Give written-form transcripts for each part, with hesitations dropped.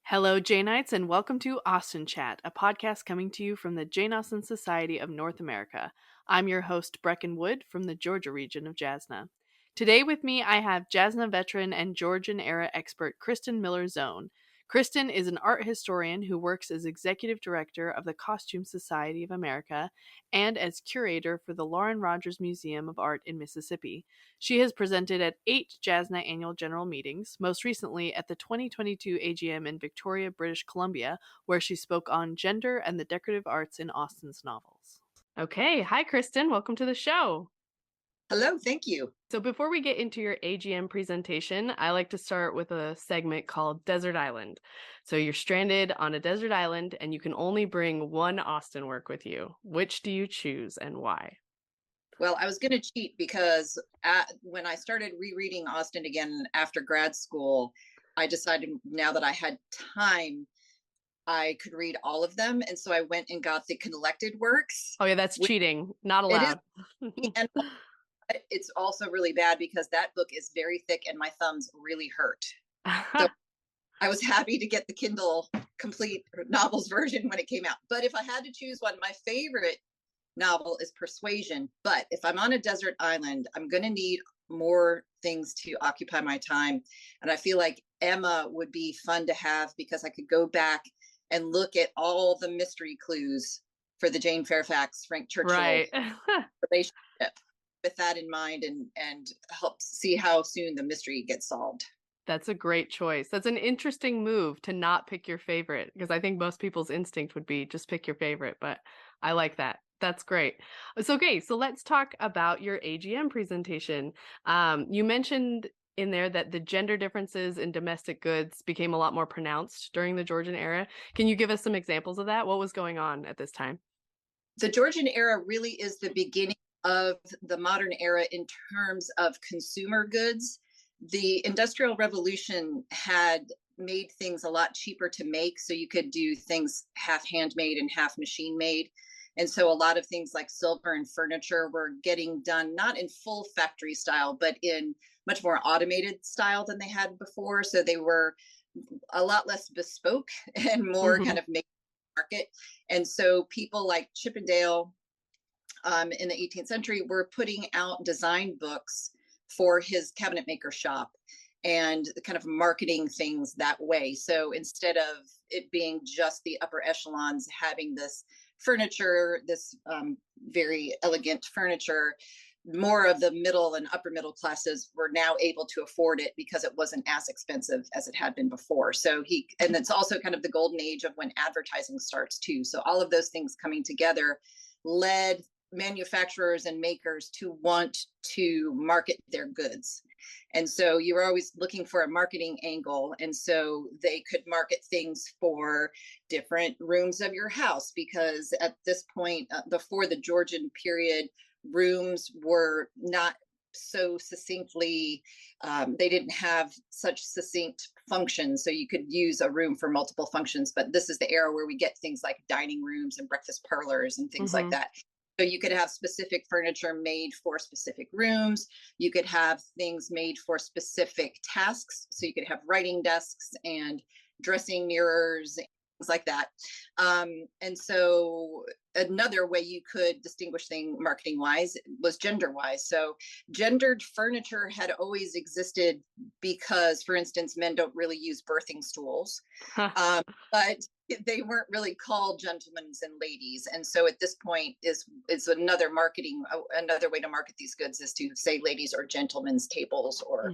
Hello, Janeites, and welcome to Austen Chat, a podcast coming to you from the Jane Austen Society of North America. I'm your host, Brecken Wood, from the Georgia region of Jasna. Today with me, I have Jasna veteran and Georgian era expert Kristen Miller Zohn. Kristen is an art historian who works as executive director of the Costume Society of America and as curator for the Lauren Rogers Museum of Art in Mississippi. She has presented at 8 Jasna annual general meetings, most recently at the 2022 AGM in Victoria, British Columbia, where she spoke on gender and the decorative arts in Austen's novels. Okay, hi Kristen, welcome to the show. Hello, thank you. So before we get into your AGM presentation, I like to start with a segment called Desert Island. So you're stranded on a desert island and you can only bring one Austen work with you. Which do you choose and why? Well, I was going to cheat because when I started rereading Austen again after grad school, I decided now that I had time, I could read all of them. And so I went and got the collected works. Oh yeah, that's cheating. Not It is, allowed. and it's also really bad because that book is very thick and my thumbs really hurt. So I was happy to get the Kindle complete novels version when it came out. But if I had to choose one, my favorite novel is Persuasion. But if I'm on a desert island, I'm going to need more things to occupy my time. And I feel like Emma would be fun to have because I could go back and look at all the mystery clues for the Jane Fairfax, Frank Churchill Right. relationship with that in mind and help see how soon the mystery gets solved. That's a great choice. That's an interesting move to not pick your favorite, because I think most people's instinct would be just pick your favorite, but I like that. That's great. So let's talk about your AGM presentation. You mentioned in there that the gender differences in domestic goods became a lot more pronounced during the Georgian era. Can you give us some examples of that? What was going on at this time? The Georgian era really is the beginning of the modern era in terms of consumer goods. The Industrial Revolution had made things a lot cheaper to make, so you could do things half handmade and half machine made. And so a lot of things like silver and furniture were getting done not in full factory style, but in much more automated style than they had before. So they were a lot less bespoke and more kind of made market. And so people like Chippendale in the 18th century were putting out design books for his cabinet maker shop and kind of marketing things that way. So instead of it being just the upper echelons having this furniture, this very elegant furniture, more of the middle and upper middle classes were now able to afford it because it wasn't as expensive as it had been before. And it's also kind of the golden age of when advertising starts too. So all of those things coming together led manufacturers and makers to want to market their goods. And so you were always looking for a marketing angle. And so they could market things for different rooms of your house, because at this point, before the Georgian period, rooms were not so succinctly, they didn't have such succinct functions. So you could use a room for multiple functions. But this is the era where we get things like dining rooms and breakfast parlors and things like that. So you could have specific furniture made for specific rooms. You could have things made for specific tasks. So you could have writing desks and dressing mirrors, things like that. And so another way you could distinguish things marketing wise was gender wise. So gendered furniture had always existed because, for instance, men don't really use birthing stools. But they weren't really called gentlemen's and ladies. And so at this point is another way to market these goods is to say ladies or gentlemen's tables or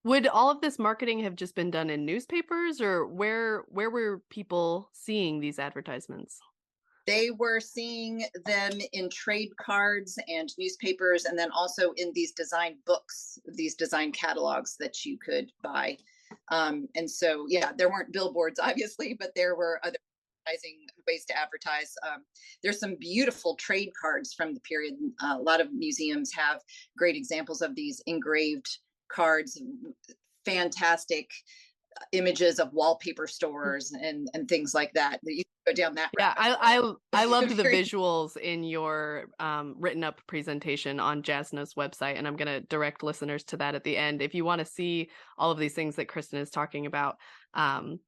Would all of this marketing have just been done in newspapers, or where were people seeing these advertisements? They were seeing them in trade cards and newspapers, and then also in these design books, these design catalogs that you could buy. And so, yeah, there weren't billboards, obviously, but there were other ways to advertise. There's some beautiful trade cards from the period. A lot of museums have great examples of these engraved cards, fantastic images of wallpaper stores and things like that. You go down that Yeah, rabbit hole. I loved the Very- visuals in your written up presentation on Jasna's website, and I'm going to direct listeners to that at the end. If you want to see all of these things that Kristen is talking about,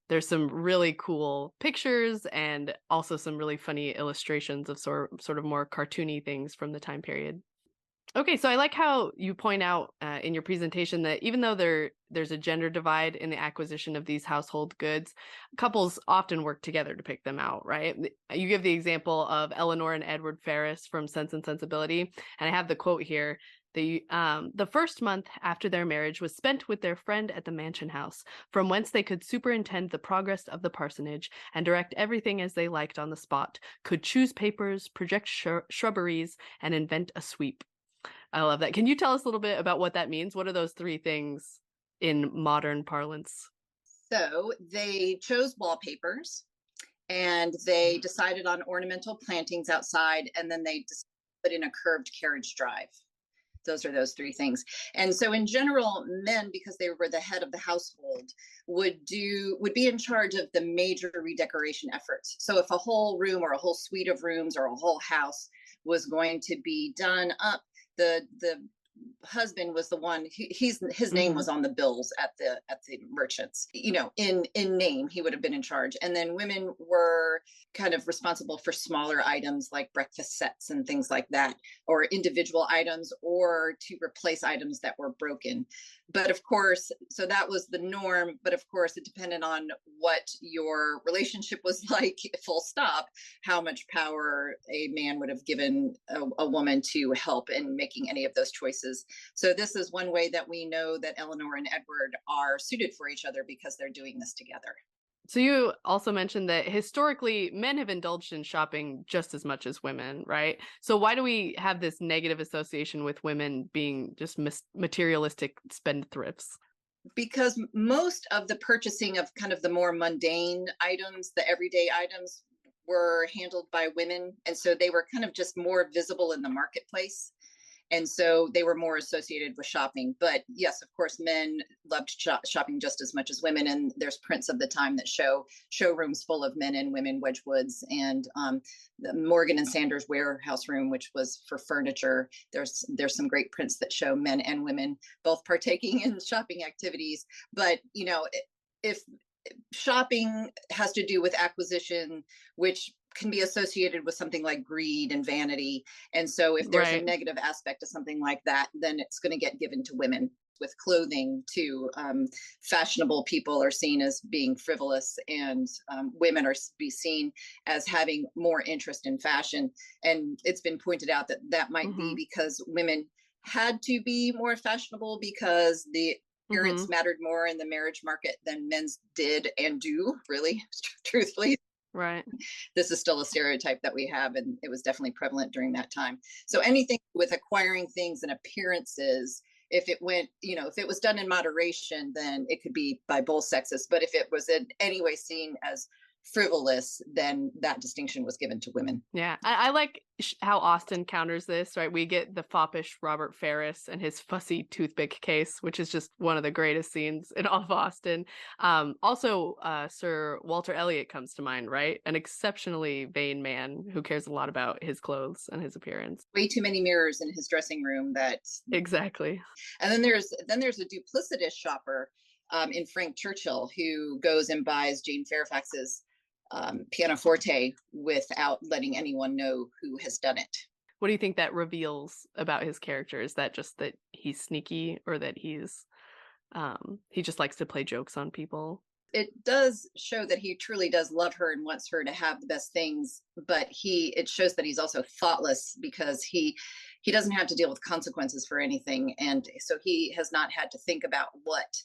there's some really cool pictures and also some really funny illustrations of sort of more cartoony things from the time period. Okay, so I like how you point out in your presentation that even though there's a gender divide in the acquisition of these household goods, couples often work together to pick them out, right? You give the example of Eleanor and Edward Ferrars from Sense and Sensibility, and I have the quote here. The first month after their marriage was spent with their friend at the mansion house, from whence they could superintend the progress of the parsonage and direct everything as they liked on the spot, could choose papers, project shrubberies, and invent a sweep. I love that. Can you tell us a little bit about what that means? What are those three things in modern parlance? So they chose wallpapers and they decided on ornamental plantings outside, and then they just put in a curved carriage drive. Those are those three things. And so in general, men, because they were the head of the household, would be in charge of the major redecoration efforts. So if a whole room or a whole suite of rooms or a whole house was going to be done up, the husband was the one, his name was on the bills at the merchants, in name he would have been in charge. And then women were kind of responsible for smaller items like breakfast sets and things like that, or individual items, or to replace items that were broken. But of course, so that was the norm, but of course it depended on what your relationship was like, full stop, how much power a man would have given a woman to help in making any of those choices. So this is one way that we know that Eleanor and Edward are suited for each other, because they're doing this together. So you also mentioned that historically men have indulged in shopping just as much as women, right? So why do we have this negative association with women being just materialistic spendthrifts? Because most of the purchasing of kind of the more mundane items, the everyday items, were handled by women. And so they were kind of just more visible in the marketplace. And so they were more associated with shopping. But yes, of course, men loved shopping just as much as women. And there's prints of the time that show showrooms full of men and women, Wedgwoods, and the Morgan and Sanders warehouse room, which was for furniture. There's some great prints that show men and women both partaking in shopping activities. But if shopping has to do with acquisition, which can be associated with something like greed and vanity. And so if there's a negative aspect to something like that, then it's going to get given to women. With clothing too, fashionable people are seen as being frivolous, and women are be seen as having more interest in fashion. And it's been pointed out that that might be because women had to be more fashionable, because the appearance mattered more in the marriage market than men's did and do, really, truthfully. Right. This is still a stereotype that we have, and it was definitely prevalent during that time. So anything with acquiring things and appearances, if it went, if it was done in moderation, then it could be by both sexes. But if it was in any way seen as frivolous, then that distinction was given to women. Yeah, I like how Austen counters this, right? We get the foppish Robert Ferrars and his fussy toothpick case, which is just one of the greatest scenes in all of Austen. Also, Sir Walter Elliot comes to mind, right? An exceptionally vain man who cares a lot about his clothes and his appearance. Way too many mirrors in his dressing room. Exactly. And then there's a duplicitous shopper in Frank Churchill, who goes and buys Jane Fairfax's pianoforte without letting anyone know who has done it. What do you think that reveals about his character? Is that just that he's sneaky, or that he just likes to play jokes on people? It does show that he truly does love her and wants her to have the best things, but it shows that he's also thoughtless, because he doesn't have to deal with consequences for anything. And so he has not had to think about what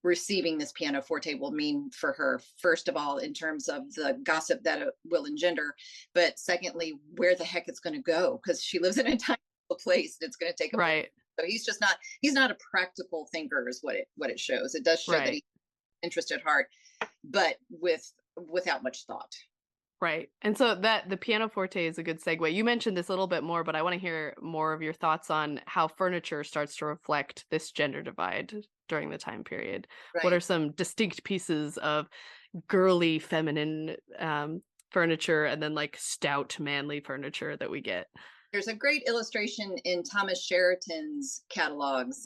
receiving this pianoforte will mean for her, first of all, in terms of the gossip that it will engender, but secondly, where the heck it's going to go, because she lives in a tiny place and it's going to take a right. So he's not a practical thinker, is what it shows. It does show that he's interested at heart, but without much thought. Right. And so the pianoforte is a good segue. You mentioned this a little bit more, but I want to hear more of your thoughts on how furniture starts to reflect this gender divide during the time period. Right. What are some distinct pieces of girly, feminine furniture and then like stout manly furniture that we get. There's a great illustration in Thomas Sheraton's catalogs.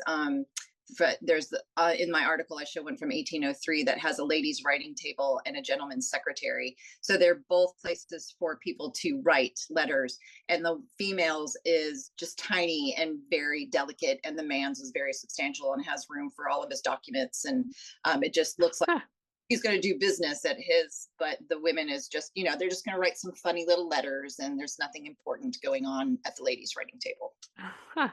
There's in my article, I show one from 1803 that has a lady's writing table and a gentleman's secretary. So they're both places for people to write letters. And the female's is just tiny and very delicate, and the man's is very substantial and has room for all of his documents. And it just looks like he's going to do business at his, but the women is just, they're just going to write some funny little letters, and there's nothing important going on at the ladies' writing table. Huh.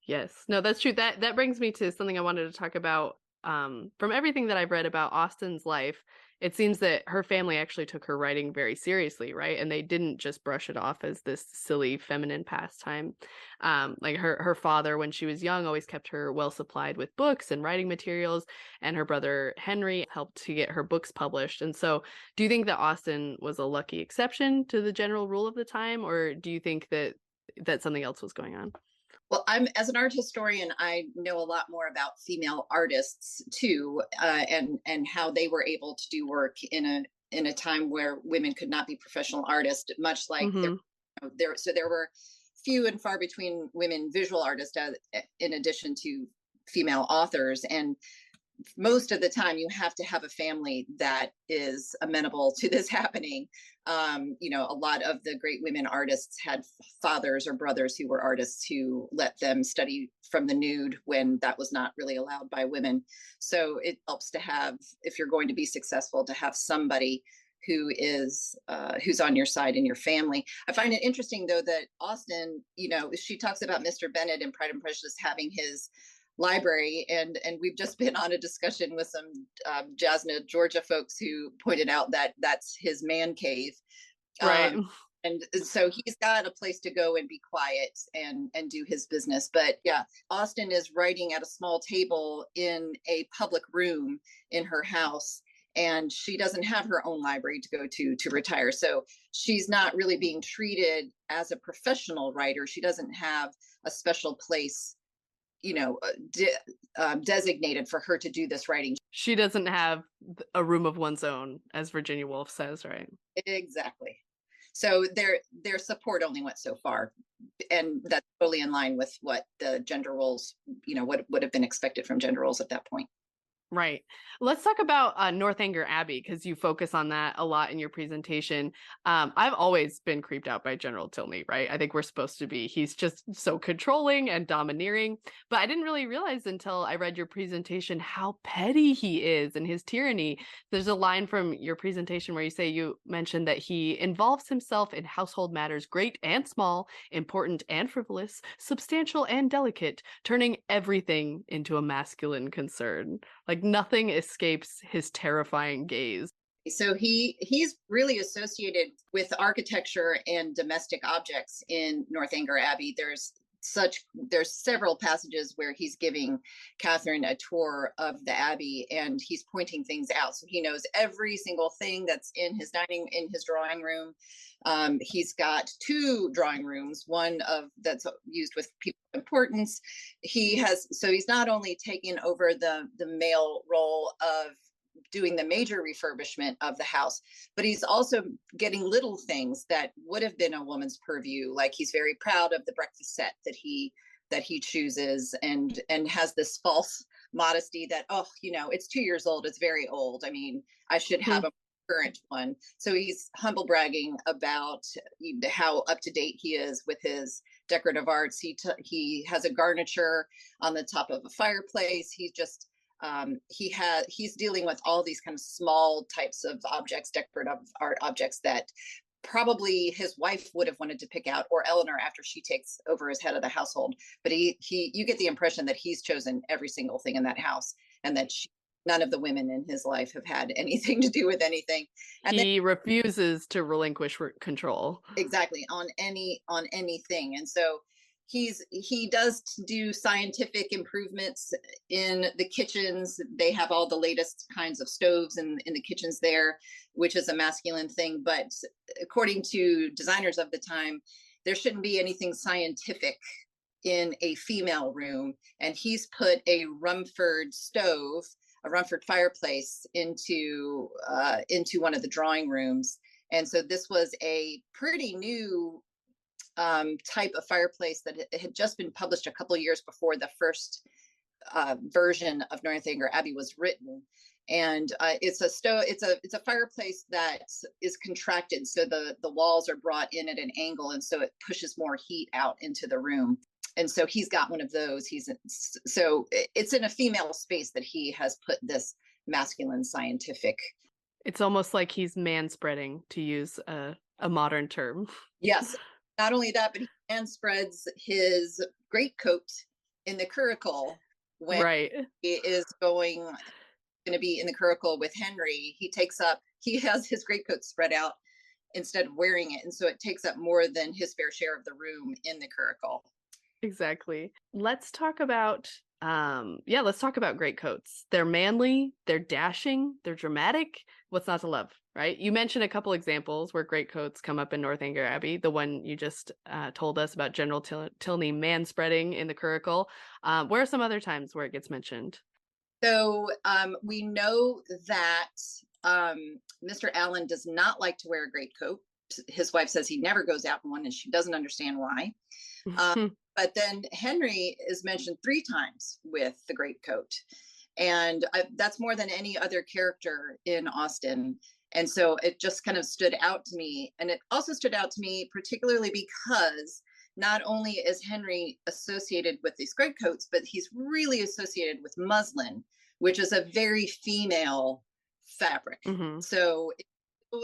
Yes, no, that's true. That brings me to something I wanted to talk about. From everything that I've read about Austen's life, it seems that her family actually took her writing very seriously, right? And they didn't just brush it off as this silly feminine pastime. Like her father, when she was young, always kept her well supplied with books and writing materials, and her brother Henry helped to get her books published. And so, do you think that Austen was a lucky exception to the general rule of the time, or do you think that something else was going on? Well, as an art historian, I know a lot more about female artists too, and how they were able to do work in a time where women could not be professional artists. Much like there were few and far between women visual artists, in addition to female authors, and most of the time you have to have a family that is amenable to this happening. A lot of the great women artists had fathers or brothers who were artists who let them study from the nude when that was not really allowed by women. So it helps to have, if you're going to be successful, to have somebody who's on your side in your family. I find it interesting though that Austen, she talks about Mr. Bennet in Pride and Prejudice having his library, and we've just been on a discussion with some Jasna, Georgia folks who pointed out that that's his man cave, right? And so he's got a place to go and be quiet and do his business. But yeah, Austen is writing at a small table in a public room in her house, and she doesn't have her own library to go to retire. So she's not really being treated as a professional writer. She doesn't have a special place designated for her to do this writing. She doesn't have a room of one's own, as Virginia Woolf says, right? Exactly. So their support only went so far, and that's totally in line with what the gender roles, what would have been expected from gender roles at that point. Right. Let's talk about Northanger Abbey, because you focus on that a lot in your presentation. I've always been creeped out by General Tilney, right? I think we're supposed to be. He's just so controlling and domineering. But I didn't really realize until I read your presentation how petty he is and his tyranny. There's a line from your presentation where you mentioned that he involves himself in household matters great and small, important and frivolous, substantial and delicate, turning everything into a masculine concern. Like nothing escapes his terrifying gaze. So he's really associated with architecture and domestic objects in Northanger Abbey. There's several passages where he's giving Catherine a tour of the Abbey, and he's pointing things out. So he knows every single thing that's in his drawing room. He's got two drawing rooms, one that's used with people of importance. He's not only taking over the male role of doing the major refurbishment of the house, but he's also getting little things that would have been a woman's purview. Like he's very proud of the breakfast set that he chooses, and has this false modesty that, it's 2 years old, it's very old. I mean, I should have a current one. So he's humble bragging about how up to date he is with his decorative arts. He has a garniture on the top of a fireplace. He's dealing with all these kind of small types of objects, decorative art objects that probably his wife would have wanted to pick out, or Eleanor after she takes over as head of the household. But you get the impression that he's chosen every single thing in that house, and that none of the women in his life have had anything to do with anything. And he refuses to relinquish control. Exactly, on anything. And so he does do scientific improvements in the kitchens. They have all the latest kinds of stoves in the kitchens there, which is a masculine thing. But according to designers of the time, there shouldn't be anything scientific in a female room. And he's put a Rumford stove, a Rumford fireplace into one of the drawing rooms. And so this was a pretty new type of fireplace that had just been published a couple of years before the first version of Northanger Abbey was written. And it's a fireplace that is contracted, so the walls are brought in at an angle, and so it pushes more heat out into the room. And so he's got one of those. So it's in a female space that he has put this masculine scientific. It's almost like he's manspreading, to use a modern term. Yes, not only that, but he manspreads his greatcoat in the curricle when Right. he is going to be in the curricle with Henry. He has his greatcoat spread out instead of wearing it, and so it takes up more than his fair share of the room in the curricle. Exactly. Let's talk about greatcoats. They're manly, they're dashing, they're dramatic. What's not to love, right? You mentioned a couple examples where greatcoats come up in Northanger Abbey. The one you just told us about General Tilney manspreading in the curricle. Where are some other times where it gets mentioned? So we know that Mr. Allen does not like to wear a greatcoat. His wife says he never goes out in one, and she doesn't understand why. But then Henry is mentioned 3 times with the greatcoat, and that's more than any other character in Austen. And so it just kind of stood out to me. And it also stood out to me particularly because not only is Henry associated with these greatcoats, but he's really associated with muslin, which is a very female fabric. Mm-hmm. So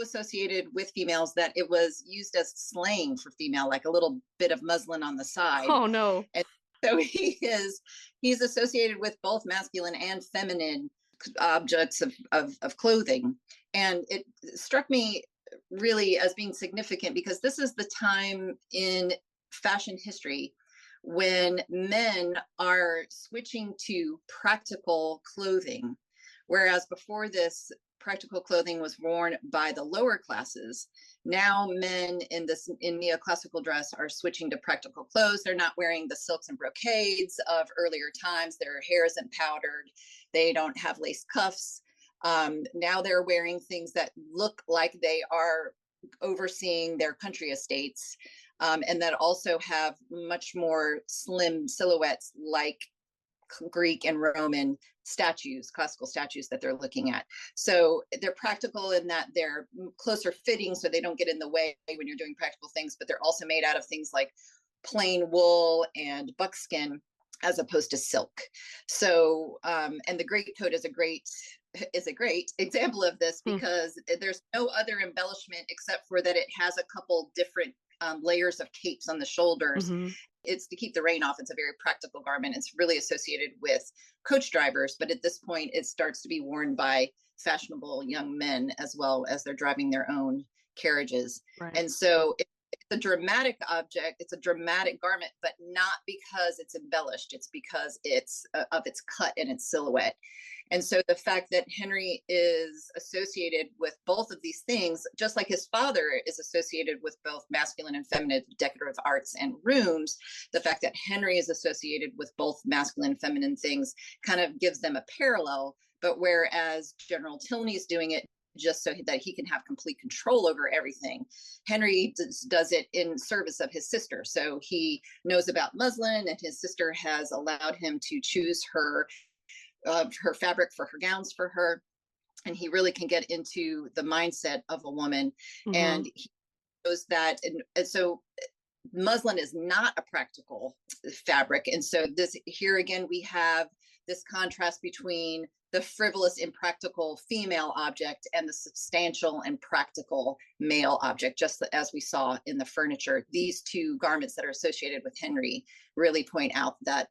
associated with females that it was used as slang for female, like a little bit of muslin on the side. Oh no. And so he's associated with both masculine and feminine objects of clothing. And it struck me really as being significant because this is the time in fashion history when men are switching to practical clothing, whereas before this, practical clothing was worn by the lower classes. Now men in neoclassical dress are switching to practical clothes. They're not wearing the silks and brocades of earlier times. Their hair isn't powdered. They don't have lace cuffs. Now they're wearing things that look like they are overseeing their country estates, and that also have much more slim silhouettes like Greek and Roman statues, classical statues that they're looking at. So they're practical in that they're closer fitting so they don't get in the way when you're doing practical things, but they're also made out of things like plain wool and buckskin as opposed to silk. So, and the greatcoat is a great example of this because there's no other embellishment except for that it has a couple different layers of capes on the shoulders. Mm-hmm. It's to keep the rain off. It's a very practical garment. It's really associated with coach drivers, but at this point it starts to be worn by fashionable young men as well as they're driving their own carriages. Right. And so it's a dramatic object. It's a dramatic garment, but not because it's embellished. It's because it's of its cut and its silhouette. And so the fact that Henry is associated with both of these things, just like his father is associated with both masculine and feminine decorative arts and rooms, the fact that Henry is associated with both masculine and feminine things kind of gives them a parallel. But whereas General Tilney's doing it just so that he can have complete control over everything, Henry does it in service of his sister. So he knows about muslin, and his sister has allowed him to choose her fabric for her gowns for her, and he really can get into the mindset of a woman. Mm-hmm. And he knows that, and so muslin is not a practical fabric. And so this here again we have this contrast between the frivolous, impractical female object and the substantial and practical male object, just as we saw in the furniture. These two garments that are associated with Henry really point out that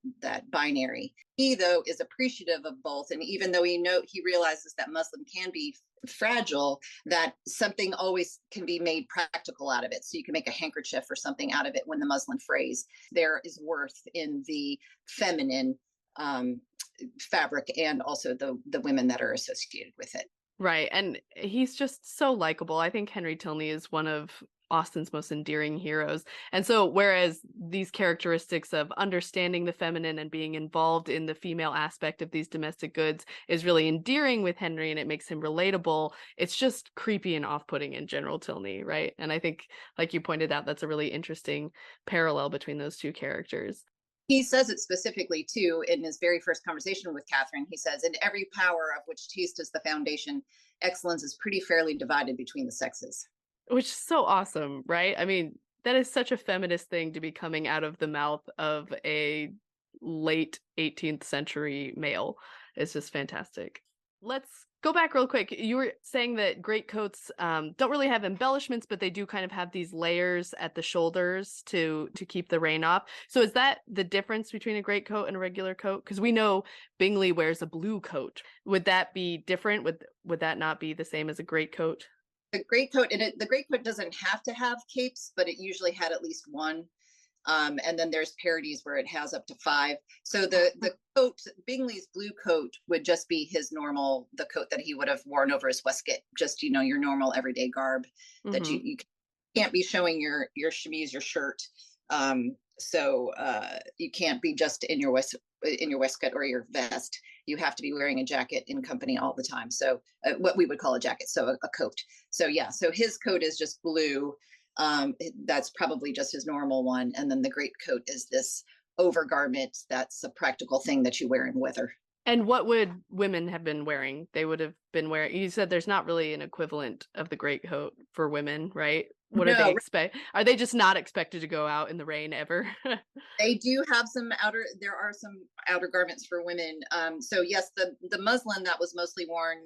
binary. He, though, is appreciative of both. And even though he realizes that muslin can be fragile, that something always can be made practical out of it. So you can make a handkerchief or something out of it when the muslin frays. There is worth in the feminine fabric and also the women that are associated with it. Right. And he's just so likable. I think Henry Tilney is one of Austen's most endearing heroes. And so whereas these characteristics of understanding the feminine and being involved in the female aspect of these domestic goods is really endearing with Henry and it makes him relatable, it's just creepy and off-putting in General Tilney, right? And I think, like you pointed out, that's a really interesting parallel between those two characters. He says it specifically too in his very first conversation with Catherine. He says, "In every power of which taste is the foundation, excellence is pretty fairly divided between the sexes." Which is so awesome, right? I mean, that is such a feminist thing to be coming out of the mouth of a late 18th century male. It's just fantastic. Let's go back real quick. You were saying that greatcoats don't really have embellishments, but they do kind of have these layers at the shoulders to keep the rain off. So is that the difference between a greatcoat and a regular coat? Because we know Bingley wears a blue coat. Would that be different? Would that not be the same as a greatcoat? The greatcoat, and the greatcoat doesn't have to have capes, but it usually had at least one. And then there's parodies where it has up to 5. So the coat, Bingley's blue coat, would just be his normal, the coat that he would have worn over his waistcoat, just, you know, your normal everyday garb that Mm-hmm. you can't be showing your chemise, your shirt. So you can't be just in your waistcoat or your vest. You have to be wearing a jacket in company all the time. So what we would call a jacket, so a coat. So yeah, so his coat is just blue. That's probably just his normal one. And then the great coat is this overgarment that's a practical thing that you wear in weather. And what would women have been wearing? They would have been wearing, you said there's not really an equivalent of the greatcoat for women, right? What are they No, expect? Are they just not expected to go out in the rain ever? they do have there are some outer garments for women. So yes, the muslin that was mostly worn,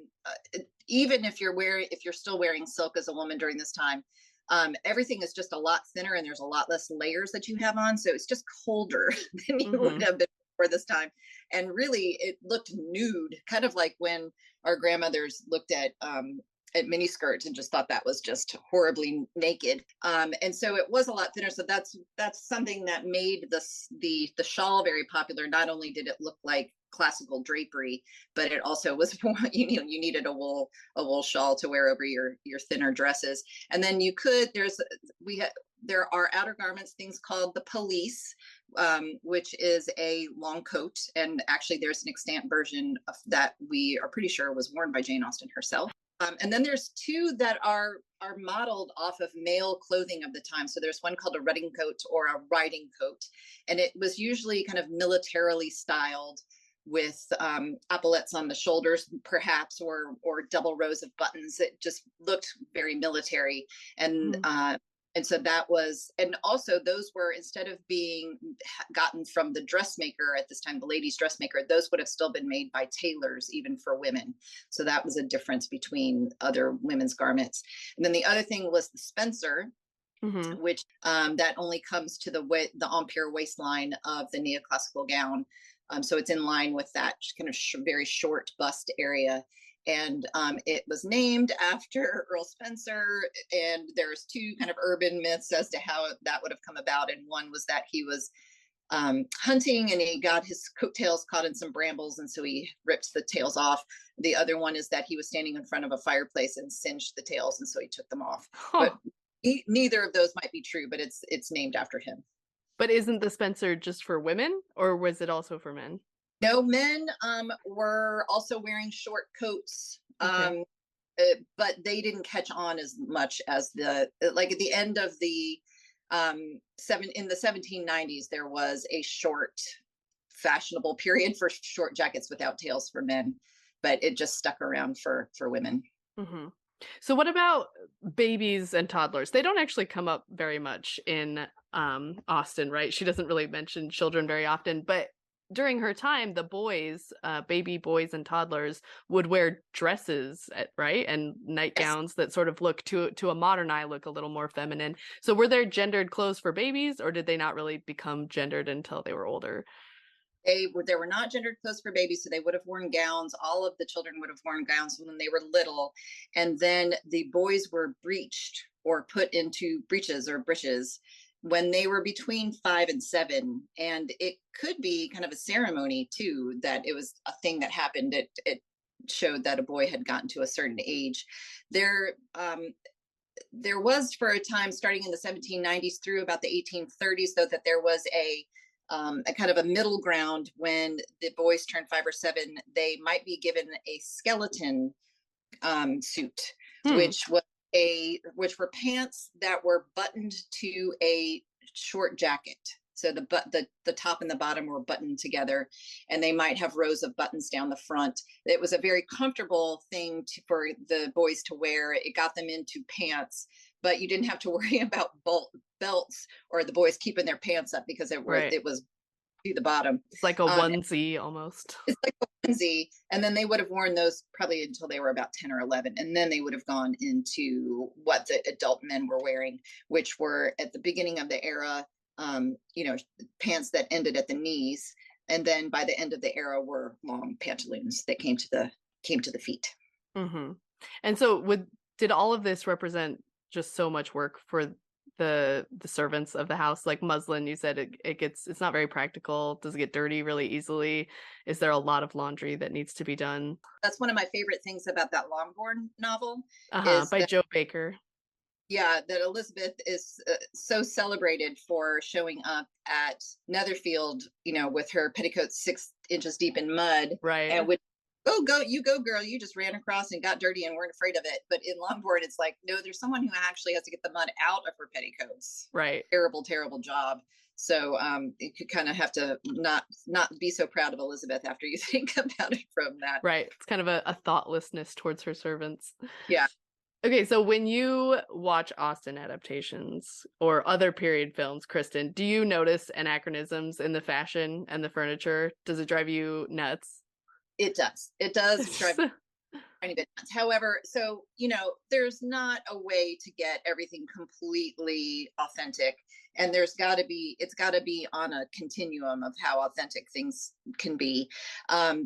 even if you're still wearing silk as a woman during this time, everything is just a lot thinner and there's a lot less layers that you have on. So it's just colder than you would Hmm. have been before this time. And really it looked nude, kind of like when our grandmothers looked at mini skirts and just thought that was just horribly naked. And so it was a lot thinner. So that's something that made the shawl very popular. Not only did it look like classical drapery, but it also was you needed a wool shawl to wear over your thinner dresses. And then there are outer garments, things called the pelisse, which is a long coat. And actually, there's an extant version of that we are pretty sure was worn by Jane Austen herself. And then there's 2 that are modeled off of male clothing of the time. So there's one called a riding coat or a riding coat, and it was usually kind of militarily styled with epaulettes on the shoulders, perhaps, or double rows of buttons. It just looked very military, and so that was, and also those were, instead of being gotten from the dressmaker at this time, the ladies' dressmaker, those would have still been made by tailors, even for women. So that was a difference between other women's garments. And then the other thing was the spencer, Hmm. which that only comes to the empire waistline of the neoclassical gown. So it's in line with that kind of very short bust area. And it was named after Earl Spencer. And there's 2 kind of urban myths as to how that would have come about. And one was that he was hunting and he got his coattails caught in some brambles, and so he ripped the tails off. The other one is that he was standing in front of a fireplace and singed the tails, and so he took them off. Huh. But neither of those might be true, but it's named after him. But isn't the Spencer just for women, or was it also for men? No, men were also wearing short coats, Okay. but they didn't catch on as much as like at the end of the in the 1790s. There was a short fashionable period for short jackets without tails for men, but it just stuck around for women. Hmm. So what about babies and toddlers? They don't actually come up very much in Austen, right? She doesn't really mention children very often, but during her time, the boys, baby boys and toddlers would wear dresses, right? And Yes. nightgowns that sort of look to a modern eye look a little more feminine. So were there gendered clothes for babies, or did they not really become gendered until they were older? There were not gendered clothes for babies, so they would have worn gowns. All of the children would have worn gowns when they were little, and then the boys were breeched or put into breeches or breeches when they were between 5 and 7. And it could be kind of a ceremony too, that it was a thing that happened. It showed that a boy had gotten to a certain age. There there was for a time starting in the 1790s through about the 1830s, though, that there was a kind of a middle ground. When the boys turned 5 or 7, they might be given a skeleton suit, Hmm. which were pants that were buttoned to a short jacket. So the top and the bottom were buttoned together, and they might have rows of buttons down the front. It was a very comfortable thing for the boys to wear. It got them into pants, but you didn't have to worry about belts or the boys keeping their pants up because Right. it was to the bottom. It's like a Um, onesie almost. it's like a onesie, and then they would have worn those probably until they were about 10 or 11, and then they would have gone into what the adult men were wearing, which were at the beginning of the era, you know, pants that ended at the knees, and then by the end of the era were long pantaloons that came to the feet. Hmm. And so did all of this represent just so much work for the servants of the house? Like muslin, you said it's not very practical. Does it get dirty really easily? Is there a lot of laundry that needs to be done? That's one of my favorite things about that Longbourn novel, Uh-huh. is By that, Joe Baker. yeah, that Elizabeth is so celebrated for showing up at Netherfield, you know, with her petticoats 6 inches deep in mud, Right. and would go girl, you just ran across and got dirty and weren't afraid of it. But in Longbourn, it's like, no, there's someone who actually has to get the mud out of her petticoats. Right. Terrible job. So you could kind of have to not be so proud of Elizabeth after you think about it from that. Right. It's kind of a thoughtlessness towards her servants. Yeah. Okay, so when you watch Austen adaptations or other period films, Kristen, do you notice anachronisms in the fashion and the furniture? Does it drive you nuts? It does. It does drive tiny bit nuts. However, so you know, there's not a way to get everything completely authentic, and it's got to be on a continuum of how authentic things can be,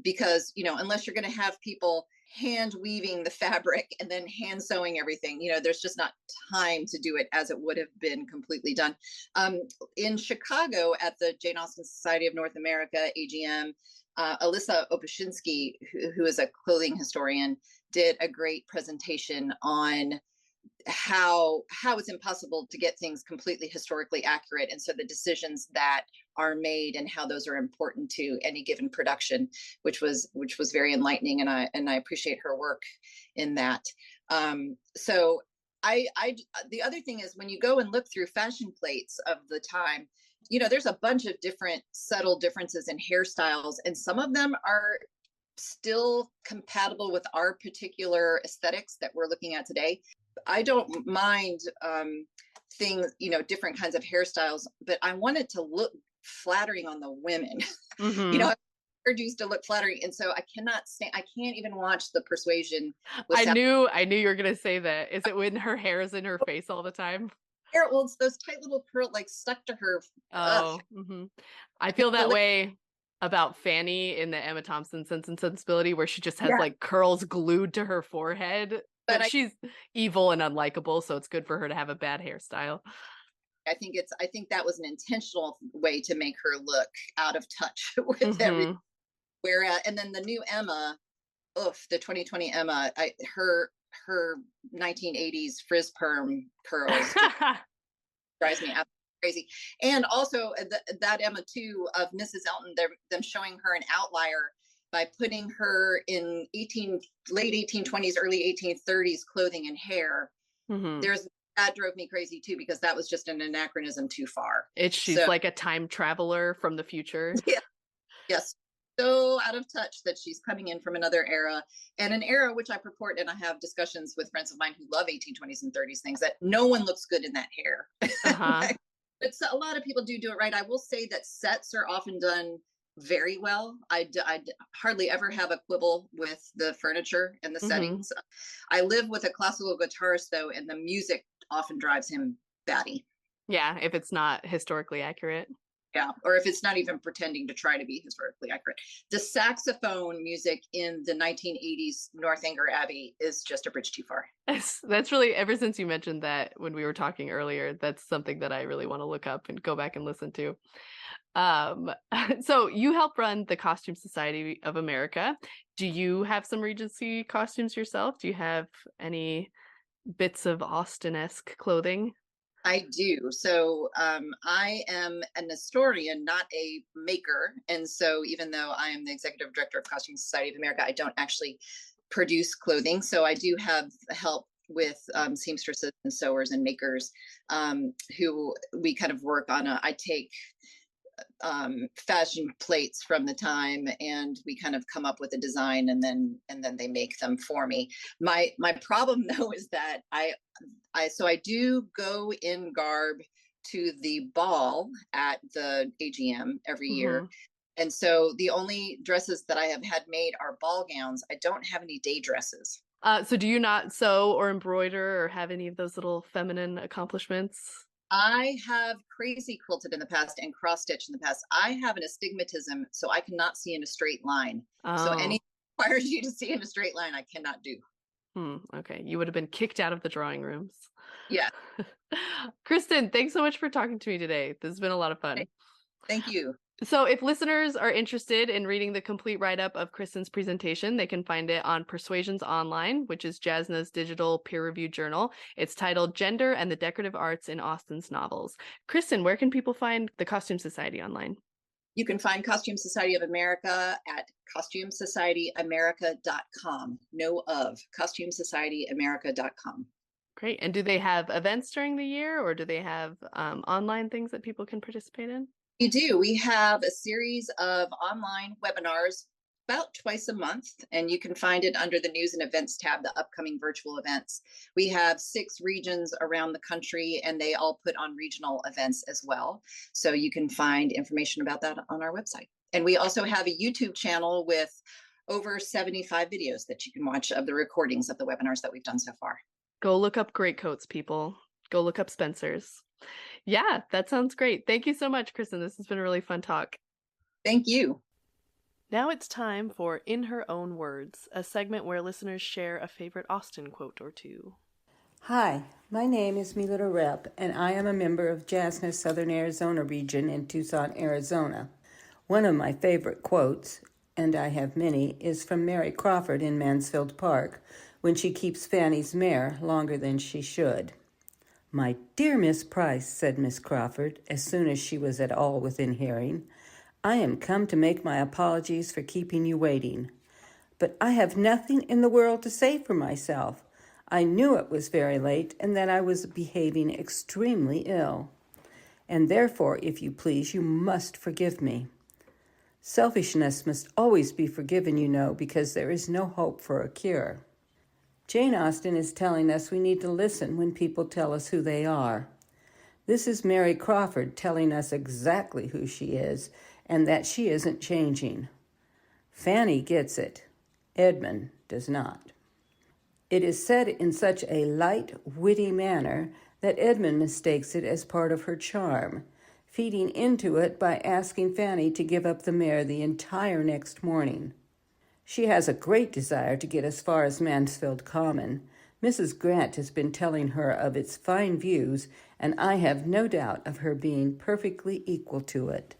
because you know, unless you're going to have people hand weaving the fabric and then hand sewing everything, you know, there's just not time to do it as it would have been completely done. um, in Chicago at the Jane Austen Society of North America, AGM, Alyssa Opashinsky, who is a clothing historian, did a great presentation on how it's impossible to get things completely historically accurate, and so the decisions that are made and how those are important to any given production, which was very enlightening, and I appreciate her work in that. So I the other thing is, when you go and look through fashion plates of the time, you know, there's a bunch of different subtle differences in hairstyles, and some of them are still compatible with our particular aesthetics that we're looking at today. I don't mind things, you know, different kinds of hairstyles, but I want it to look flattering on the women. You know, Hmm. hairdos to look flattering, and so I can't even watch The Persuasion with I knew you were gonna say that. Is it when her hair is in her face all the time? hair. Well, it's those tight little curl like stuck to her. Ugh. Oh, I feel The that way about Fanny in the Emma Thompson Sense and Sensibility, where she just has Yeah, like curls glued to her forehead. but But she's evil and unlikable, so it's good for her to have a bad hairstyle. I think that was an intentional way to make her look out of touch with everything. Hmm. Whereas, and then the new Emma, oof, the 2020 Emma, her 1980s frizz perm curls just drives me absolutely crazy. And also that Emma too of Mrs. Elton, them showing her an outlier by putting her in late 1820s, early 1830s clothing and hair. Hmm. There's That drove me crazy too, because that was just an anachronism too far. She's So like a time traveler from the future. yeah, yes, so out of touch that she's coming in from another era, and an era which I purport, and I have discussions with friends of mine who love 1820s and 30s things, that no one looks good in that hair. Uh-huh. But a lot of people do it right. I will say that sets are often done very well. I hardly ever have a quibble with the furniture and the Hmm. settings. I live with a classical guitarist though, and the music often drives him batty. Yeah, if it's not historically accurate. Yeah, or if it's not even pretending to try to be historically accurate. The saxophone music in the 1980s Northanger Abbey is just a bridge too far. That's really, ever since you mentioned that when we were talking earlier, that's something that I really want to look up and go back and listen to. Um, so you help run the Costume Society of America. Do you have some Regency costumes yourself? Do you have any bits of Austen-esque clothing? I do. So I am an historian, not a maker. And so even though I am the executive director of Costume Society of America, I don't actually produce clothing. So I do have help with seamstresses and sewers and makers who we kind of work on I take fashion plates from the time and we kind of come up with a design and then they make them for me. My problem though is that I do go in garb to the ball at the AGM every year. Mhm. And so the only dresses that I have had made are ball gowns. I don't have any day dresses. So do you not sew or embroider or have any of those little feminine accomplishments? I have crazy quilted in the past and cross stitched in the past. I have an astigmatism, so I cannot see in a straight line. So Oh. anything requires you to see in a straight line, I cannot do. Okay. You would have been kicked out of the drawing rooms. Yeah. Kristen, thanks so much for talking to me today. This has been a lot of fun. Thank you. So, if listeners are interested in reading the complete write up of Kristen's presentation, they can find it on Persuasions Online, which is Jasna's digital peer reviewed journal. It's titled Gender and the Decorative Arts in Austen's Novels. Kristen, where can people find the Costume Society online? You can find Costume Society of America at costumesocietyamerica.com. No of costumesocietyamerica.com. Great. And do they have events during the year or do they have online things that people can participate in? We do. We have a series of online webinars about twice a month, and you can find it under the news and events tab, the upcoming virtual events. We have 6 regions around the country, and they all put on regional events as well. So you can find information about that on our website. And we also have a YouTube channel with over 75 videos that you can watch of the recordings of the webinars that we've done so far. Go look up greatcoats, people. Go look up Spencer's. Yeah, that sounds great. Thank you so much, Kristen. This has been a really fun talk. Thank you. Now it's time for In Her Own Words, a segment where listeners share a favorite Austen quote or two. Hi, my name is Milita Rep, and I am a member of Jasna's Southern Arizona region in Tucson, Arizona. One of my favorite quotes, and I have many, is from Mary Crawford in Mansfield Park, when she keeps Fanny's mare longer than she should. "My dear Miss Price," said Miss Crawford, as soon as she was at all within hearing, "I am come to make my apologies for keeping you waiting. But I have nothing in the world to say for myself. I knew it was very late and that I was behaving extremely ill. And therefore, if you please, you must forgive me. Selfishness must always be forgiven, you know, because there is no hope for a cure." Jane Austen is telling us we need to listen when people tell us who they are. This is Mary Crawford telling us exactly who she is and that she isn't changing. Fanny gets it. Edmund does not. It is said in such a light, witty manner that Edmund mistakes it as part of her charm, feeding into it by asking Fanny to give up the mare the entire next morning. She has a great desire to get as far as Mansfield Common. Mrs. Grant has been telling her of its fine views, and I have no doubt of her being perfectly equal to it.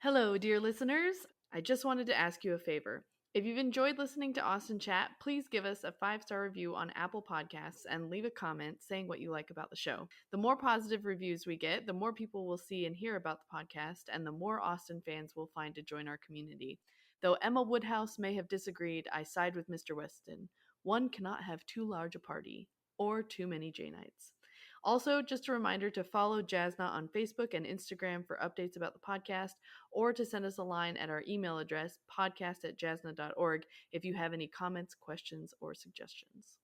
Hello, dear listeners. I just wanted to ask you a favor. If you've enjoyed listening to Austen Chat, please give us a 5-star review on Apple Podcasts and leave a comment saying what you like about the show. The more positive reviews we get, the more people will see and hear about the podcast, and the more Austen fans we'll find to join our community. Though Emma Woodhouse may have disagreed, I side with Mr. Weston. One cannot have too large a party, or too many Janeites. Also, just a reminder to follow Jasna on Facebook and Instagram for updates about the podcast, or to send us a line at our email address, podcast@jasna.org, if you have any comments, questions, or suggestions.